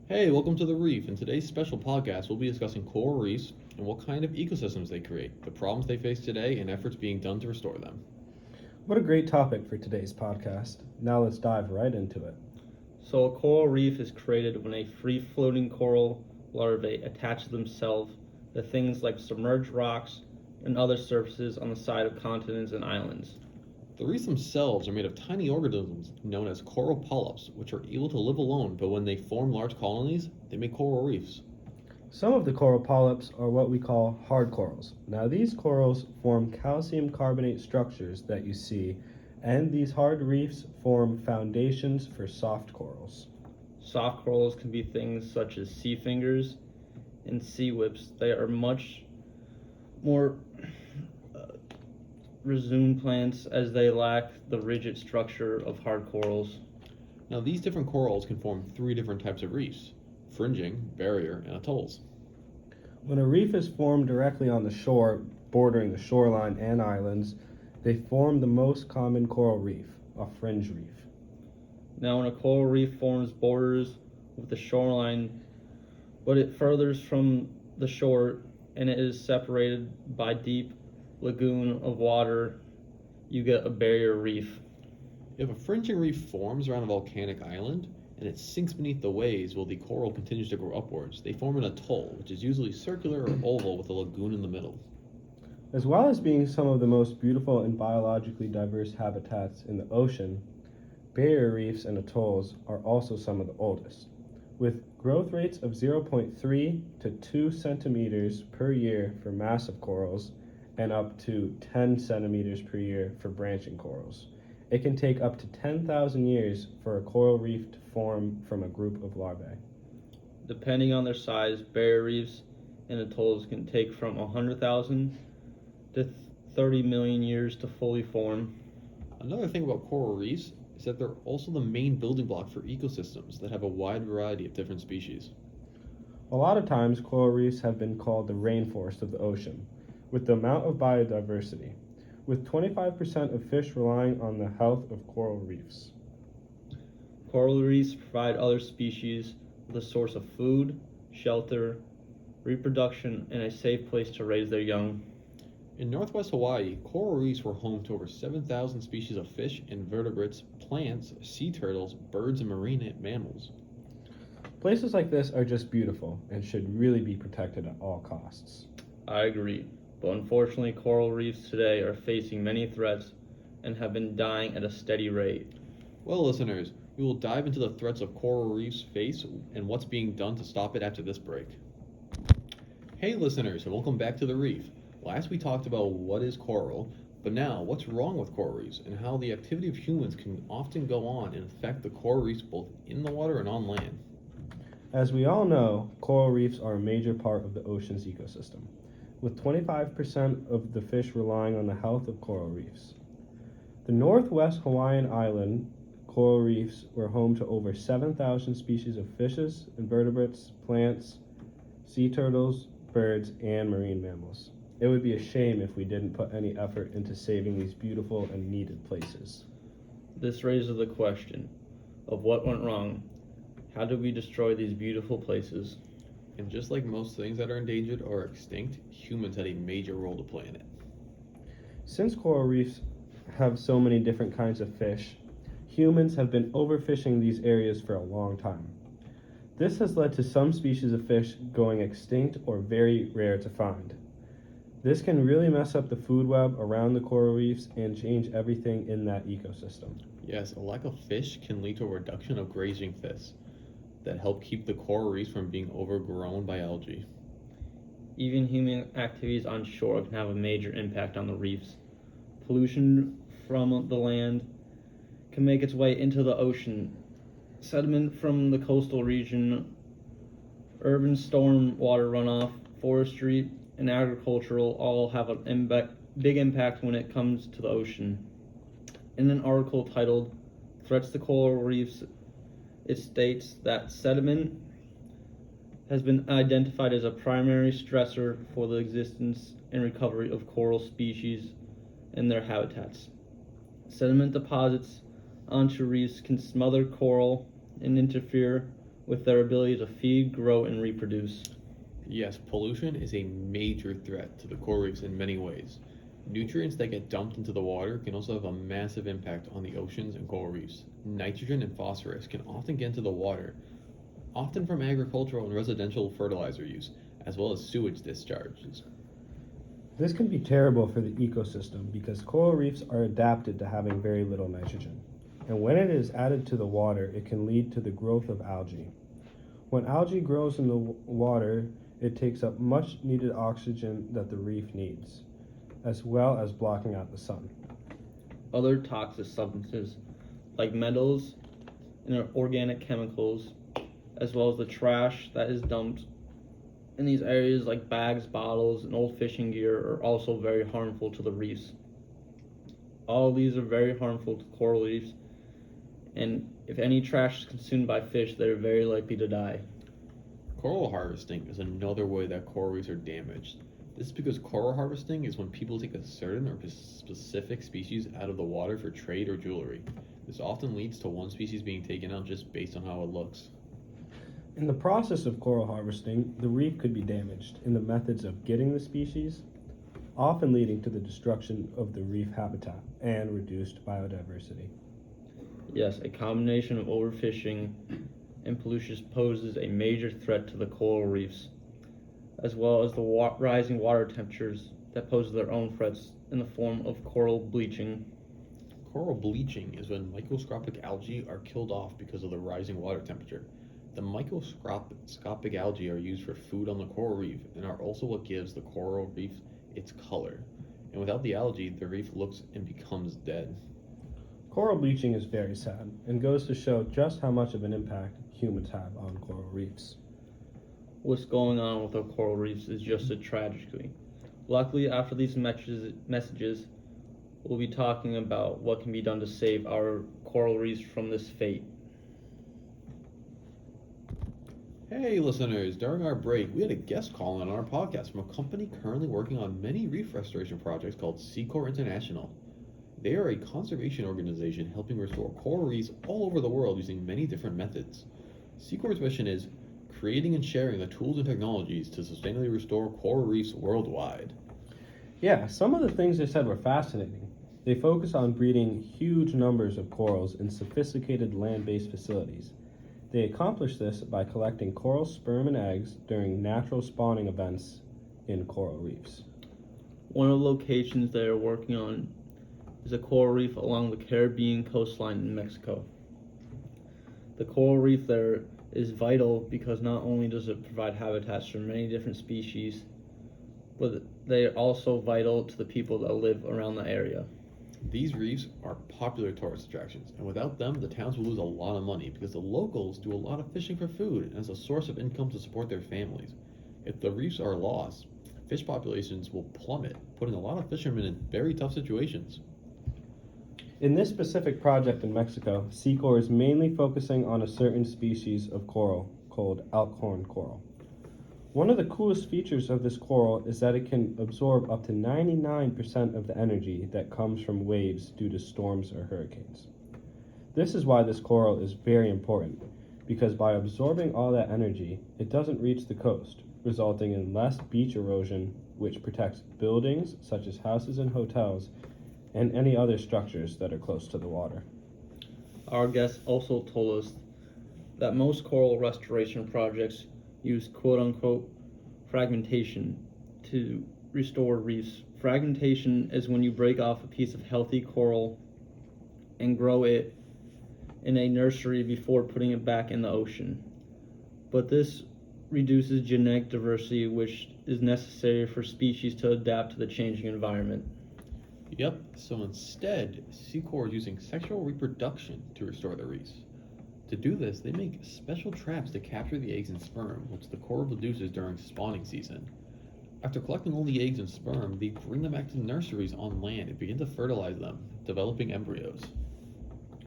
Hey, welcome to the Reef. In today's special podcast, we'll be discussing coral reefs and what kind of ecosystems they create, the problems they face today, and efforts being done to restore them. What a great topic for today's podcast. Now let's dive right into it. So a coral reef is created when a free-floating coral larvae attach themselves to things like submerged rocks and other surfaces on the side of continents and islands. The reefs themselves are made of tiny organisms known as coral polyps, which are able to live alone, but when they form large colonies, they make coral reefs. Some of the coral polyps are what we call hard corals. Now, these corals form calcium carbonate structures that you see, and these hard reefs form foundations for soft corals. Soft corals can be things such as sea fingers and sea whips. They are much more resume plants as they lack the rigid structure of hard corals. Now, these different corals can form three different types of reefs: fringing, barrier, and atolls. When a reef is formed directly on the shore, bordering the shoreline and islands, they form the most common coral reef, a fringe reef. Now, when a coral reef forms borders with the shoreline, but it furthers from the shore and it is separated by deep lagoon of water, you get a barrier reef. If a fringing reef forms around a volcanic island and it sinks beneath the waves while the coral continues to grow upwards, they form an atoll, which is usually circular or oval with a lagoon in the middle. As well as being some of the most beautiful and biologically diverse habitats in the ocean, barrier reefs and atolls are also some of the oldest, with growth rates of 0.3 to 2 centimeters per year for massive corals and up to 10 centimeters per year for branching corals. It can take up to 10,000 years for a coral reef to form from a group of larvae. Depending on their size, barrier reefs and atolls can take from 100,000 to 30 million years to fully form. Another thing about coral reefs is that they're also the main building block for ecosystems that have a wide variety of different species. A lot of times, coral reefs have been called the rainforest of the ocean, with the amount of biodiversity, with 25% of fish relying on the health of coral reefs. Coral reefs provide other species with a source of food, shelter, reproduction, and a safe place to raise their young. In northwest Hawaii, coral reefs were home to over 7,000 species of fish, invertebrates, plants, sea turtles, birds, and marine mammals. Places like this are just beautiful and should really be protected at all costs. I agree, but unfortunately coral reefs today are facing many threats and have been dying at a steady rate. Well, listeners, we will dive into the threats of coral reefs face and what's being done to stop it after this break. Hey listeners, and welcome back to the Reef. Last we talked about what is coral, but now what's wrong with coral reefs and how the activity of humans can often go on and affect the coral reefs both in the water and on land. As we all know, coral reefs are a major part of the ocean's ecosystem, with 25% of the fish relying on the health of coral reefs. The northwest Hawaiian island coral reefs were home to over 7,000 species of fishes, invertebrates, plants, sea turtles, birds, and marine mammals. It would be a shame if we didn't put any effort into saving these beautiful and needed places. This raises the question of what went wrong. How did we destroy these beautiful places? And just like most things that are endangered or extinct, humans had a major role to play in it. Since coral reefs have so many different kinds of fish, humans have been overfishing these areas for a long time. This has led to some species of fish going extinct or very rare to find. This can really mess up the food web around the coral reefs and change everything in that ecosystem. Yes, a lack of fish can lead to a reduction of grazing fish that help keep the coral reefs from being overgrown by algae. Even human activities on shore can have a major impact on the reefs. Pollution from the land can make its way into the ocean. Sediment from the coastal region, urban storm water runoff, forestry, and agricultural all have a big impact when it comes to the ocean. In an article titled Threats to Coral Reefs, it states that sediment has been identified as a primary stressor for the existence and recovery of coral species and their habitats. Sediment deposits onto reefs can smother coral and interfere with their ability to feed, grow, and reproduce. Yes, pollution is a major threat to the coral reefs in many ways. Nutrients that get dumped into the water can also have a massive impact on the oceans and coral reefs. Nitrogen and phosphorus can often get into the water, often from agricultural and residential fertilizer use, as well as sewage discharges. This can be terrible for the ecosystem because coral reefs are adapted to having very little nitrogen. And when it is added to the water, it can lead to the growth of algae. When algae grows in the water, it takes up much needed oxygen that the reef needs, as well as blocking out the sun. Other toxic substances like metals and organic chemicals, as well as the trash that is dumped in these areas like bags, bottles, and old fishing gear are also very harmful to the reefs. All of these are very harmful to coral reefs, and if any trash is consumed by fish, they're very likely to die. Coral harvesting is another way that coral reefs are damaged. This is because coral harvesting is when people take a certain or specific species out of the water for trade or jewelry. This often leads to one species being taken out just based on how it looks. In the process of coral harvesting, the reef could be damaged in the methods of getting the species, often leading to the destruction of the reef habitat and reduced biodiversity. Yes, a combination of overfishing and pollution poses a major threat to the coral reefs, as well as the rising water temperatures that pose their own threats in the form of coral bleaching. Coral bleaching is when microscopic algae are killed off because of the rising water temperature. The microscopic algae are used for food on the coral reef and are also what gives the coral reef its color. And without the algae, the reef looks and becomes dead. Coral bleaching is very sad and goes to show just how much of an impact humans have on coral reefs. What's going on with our coral reefs is just a tragedy. Luckily, after these messages, we'll be talking about what can be done to save our coral reefs from this fate. Hey listeners, during our break, we had a guest call on our podcast from a company currently working on many reef restoration projects called Seacore International. They are a conservation organization helping restore coral reefs all over the world using many different methods. Seacore's mission is creating and sharing the tools and technologies to sustainably restore coral reefs worldwide. Yeah, some of the things they said were fascinating. They focus on breeding huge numbers of corals in sophisticated land-based facilities. They accomplish this by collecting coral sperm and eggs during natural spawning events in coral reefs. One of the locations they are working on is a coral reef along the Caribbean coastline in Mexico. The coral reef there is vital because not only does it provide habitats for many different species, but they are also vital to the people that live around the area. These reefs are popular tourist attractions, and without them, the towns will lose a lot of money because the locals do a lot of fishing for food and as a source of income to support their families. If the reefs are lost, fish populations will plummet, putting a lot of fishermen in very tough situations. In this specific project in Mexico, Seacore is mainly focusing on a certain species of coral called elkhorn coral. One of the coolest features of this coral is that it can absorb up to 99% of the energy that comes from waves due to storms or hurricanes. This is why this coral is very important, because by absorbing all that energy, it doesn't reach the coast, resulting in less beach erosion, which protects buildings such as houses and hotels, and any other structures that are close to the water. Our guest also told us that most coral restoration projects use quote-unquote fragmentation to restore reefs. Fragmentation is when you break off a piece of healthy coral and grow it in a nursery before putting it back in the ocean. But this reduces genetic diversity, which is necessary for species to adapt to the changing environment. Yep, so instead, Seacore is using sexual reproduction to restore the reefs. To do this, they make special traps to capture the eggs and sperm, which the coral produces during spawning season. After collecting all the eggs and sperm, they bring them back to the nurseries on land and begin to fertilize them, developing embryos.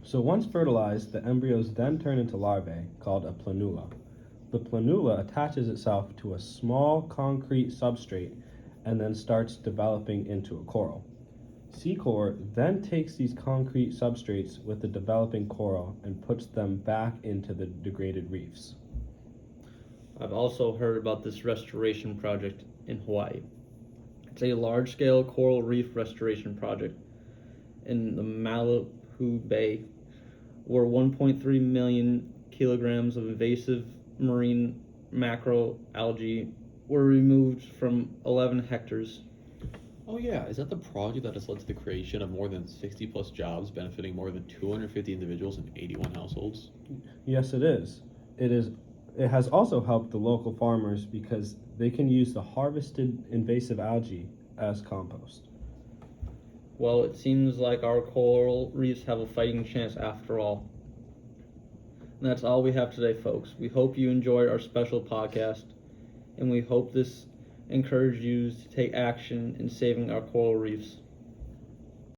So once fertilized, the embryos then turn into larvae, called a planula. The planula attaches itself to a small concrete substrate and then starts developing into a coral. Seacore then takes these concrete substrates with the developing coral and puts them back into the degraded reefs. I've also heard about this restoration project in Hawaii. It's a large-scale coral reef restoration project in the Malibu Bay, where 1.3 million kilograms of invasive marine macroalgae were removed from 11 hectares. Oh yeah, is that the project that has led to the creation of more than 60 plus jobs benefiting more than 250 individuals and 81 households? Yes, it is. It has also helped the local farmers because they can use the harvested invasive algae as compost. Well, it seems like our coral reefs have a fighting chance after all. And that's all we have today, folks. We hope you enjoyed our special podcast, and we hope this encouraged you to take action in saving our coral reefs.